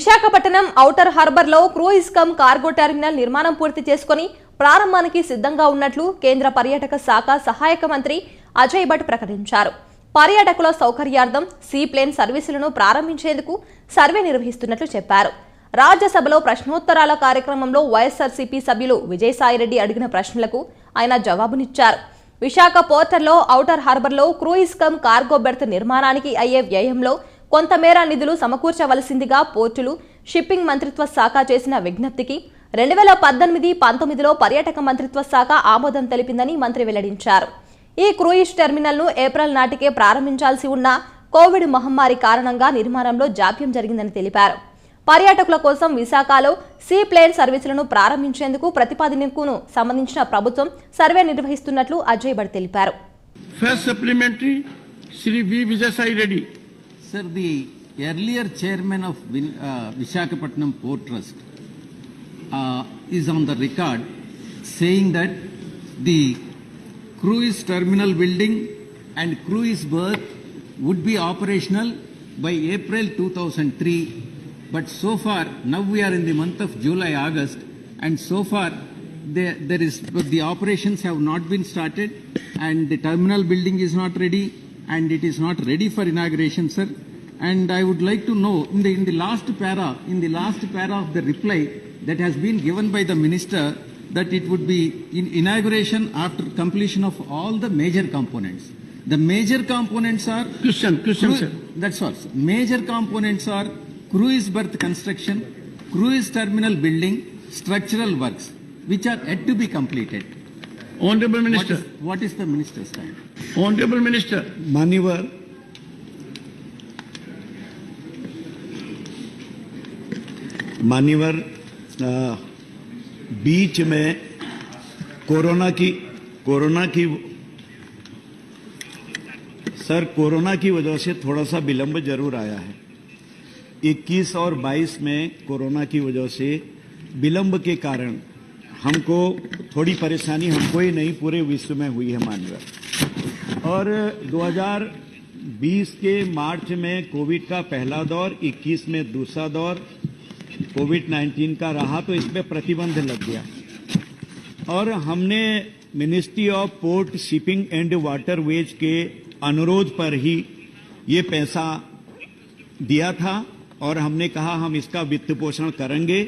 Visakhapatnam outer harbour లో cruise cum cargo terminal నిర్మాణం పూర్తి చేసుకుని ప్రారంభానికి సిద్ధంగా ఉన్నట్లు కేంద్ర పర్యాటక శాఖ సహాయక మంత్రి అజయ్ భట్ ప్రకటించారు. పర్యాటకుల సౌకర్యార్థం సీ ప్లేన్ సర్వీసులను ప్రారంభించేందుకు సర్వే నిర్వహిస్తున్నట్లు చెప్పారు. రాజ్యసభలో ప్రశ్నోత్తరాల కార్యక్రమంలో వైఎస్ఆర్సీపీ సభ్యులు విజయసాయిరెడ్డి అడిగిన ప్రశ్నలకు ఆయన జవాబునిచ్చారు. విశాఖ పోర్టల్లో ఔటర్ హార్బర్లో క్రూయిజ్ కమ్ కార్గో బెర్త్ నిర్మాణానికి అయ్యే వ్యయంలో కొంతమేర నిధులు సమకూర్చవలసిందిగా పోర్టులు షిప్పింగ్ మంత్రిత్వ శాఖ చేసిన విజ్ఞప్తికి 2018-19లో పర్యాటక మంత్రిత్వ శాఖ ఆమోదం తెలిపిందని మంత్రి వెల్లడించారు. ఈ క్రూయిజ్ టెర్మినల్ను ఏప్రిల్ నాటికే ప్రారంభించాల్సి ఉన్న కోవిడ్ మహమ్మారి కారణంగా నిర్మాణంలో జాప్యం జరిగిందని తెలిపారు. పర్యాటకుల కోసం విశాఖలో సీ ప్లేన్ సర్వీసులను ప్రారంభించేందుకు ప్రతిపాదనకు సంబంధించిన ప్రభుత్వం సర్వే నిర్వహిస్తున్నట్లు అజయ్ భట్ తెలిపారు. First supplementary Shri V Vijayasai Reddy. Sir, the earlier chairman of Visakhapatnam Port Trust is on the record saying that the cruise terminal building and cruise berth would be operational by April 2003. But so far, now we are in the month of July, August, and so far the operations have not been started, and the terminal building is not ready, and it is not ready for inauguration, sir. And I would like to know in the last para of the reply that has been given by the minister that it would be in inauguration after completion of all the major components. The major components are Christian sir. That's all. Sir. Major components are cruise berth construction, cruise terminal building, structural works, which are yet to be completed. Honorable Minister. What is the minister's time? Honorable Minister. मान्यवर बीच में corona की वजह से थोड़ा सा विलंब जरूर आया है. 21 और 22 में कोरोना की वजह से विलंब के कारण हमको थोड़ी परेशानी, हमको ही नहीं पूरे विश्व में हुई है मान्यवर. और 2020 के मार्च में कोविड का पहला दौर, 21 में दूसरा दौर कोविड-19 का रहा, तो इसमें प्रतिबंध लग गया. और हमने ministry of port, shipping and waterways के अनुरोध पर ही ये पैसा दिया था, और हमने कहा हम इसका वित्त पोषण करेंगे,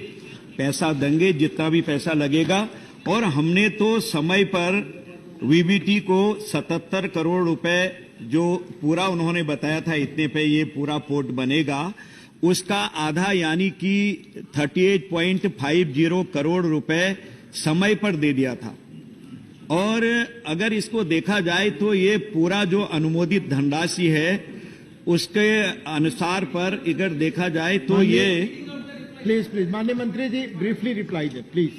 पैसा देंगे जितना भी पैसा लगेगा. और हमने तो समय पर वीबीटी को 77 करोड़ रुपए जो पूरा उन्होंने बताया था इतने पे ये पूरा पोर्ट बनेगा, उसका आधा यानी कि 38.50 करोड़ रुपए समय पर दे दिया था. और अगर इसको देखा जाए तो ये पूरा जो अनुमोदित धनराशि है उसके अनुसार पर अगर देखा जाए तो ये प्लीज माननीय मंत्री जी ब्रीफली रिप्लाई दें. Please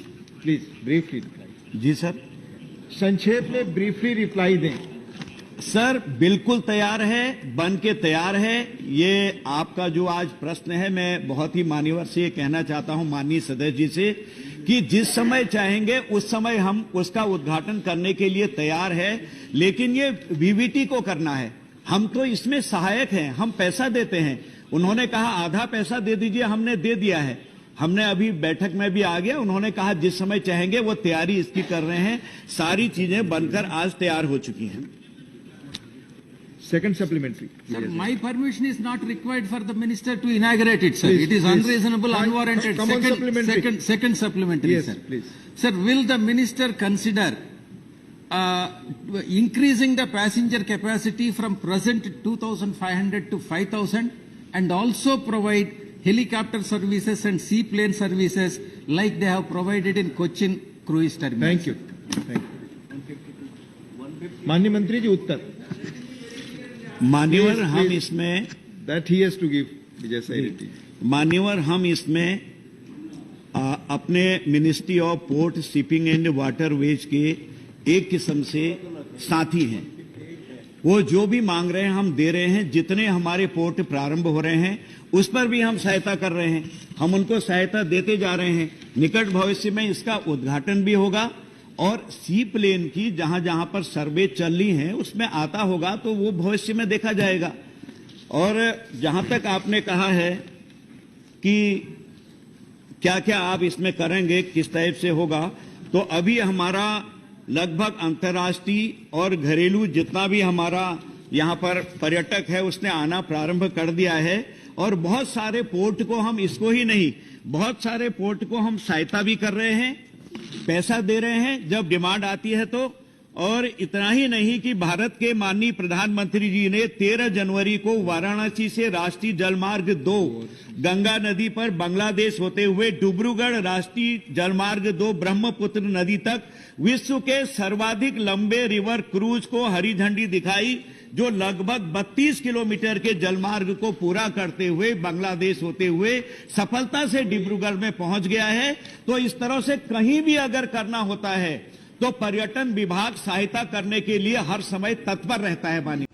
briefly reply. जी सर, संक्षेप में ब्रीफली रिप्लाई दें. सर बिल्कुल तैयार है, बन के तैयार है. ये आपका जो आज प्रश्न है, मैं बहुत ही मान्यवर से ये कहना चाहता हूं माननीय सदस्य जी से कि जिस समय चाहेंगे उस समय हम उसका उद्घाटन करने के लिए तैयार है. लेकिन ये वीवीटी को करना है, हम तो इसमें सहायक हैं, हम पैसा देते हैं. उन्होंने कहा आधा पैसा दे दीजिए, हमने दे दिया है. हमने अभी बैठक में भी आ गया. उन्होंने कहा जिस समय चाहेंगे वो तैयारी इसकी कर रहे हैं. सारी चीजें बनकर आज तैयार हो चुकी हैं. Second supplementary. Sir, my permission is not required for the minister to inaugurate it, sir. It is unreasonable, unwarranted. Second supplementary, yes, sir. Please. Sir, will the minister consider increasing the passenger capacity from present 2,500 to 5,000 and also provide helicopter services and seaplane services like they have provided in Cochin cruise terminal? Thank you. माननीय मंत्री जी उत्तर. मान्यवर हम इसमें that he has to give Vijayasai Reddy. मान्यवर हम इसमें अपने ministry of port, shipping and waterways के एक किस्म से साथी हैं. वो जो भी मांग रहे हैं हम दे रहे हैं. जितने हमारे पोर्ट प्रारंभ हो रहे हैं उस पर भी हम सहायता कर रहे हैं. हम उनको सहायता देते जा रहे हैं. निकट भविष्य में इसका उद्घाटन भी होगा. और सी प्लेन की जहां जहां पर सर्वे चल रही है उसमें आता होगा तो वो भविष्य में देखा जाएगा. और जहां तक आपने कहा है कि क्या क्या आप इसमें करेंगे, किस टाइप से होगा। तो अभी हमारा लगभग अंतर्राष्ट्रीय और घरेलू जितना भी हमारा यहाँ पर पर्यटक है उसने आना प्रारंभ कर दिया है। और बहुत सारे पोर्ट को हम इसको ही नहीं, बहुत सारे पोर्ट को हम सहायता भी कर रहे हैं, पैसा दे रहे हैं जब डिमांड आती है तो। और इतना ही नहीं कि भारत के माननीय प्रधानमंत्री जी ने 13 जनवरी को वाराणसी से राष्ट्रीय जलमार्ग 2 गंगा नदी पर बांग्लादेश होते हुए डिब्रूगढ़ राष्ट्रीय जलमार्ग 2 ब्रह्मपुत्र नदी तक विश्व के सर्वाधिक लंबे रिवर क्रूज को हरी झंडी दिखाई, जो लगभग 32 किलोमीटर के जलमार्ग को पूरा करते हुए बांग्लादेश होते हुए सफलता से डिब्रूगढ़ में पहुंच गया है। तो इस तरह से कहीं भी अगर करना होता है तो पर्यटन विभाग सहायता करने के लिए हर समय तत्पर रहता है। माननीय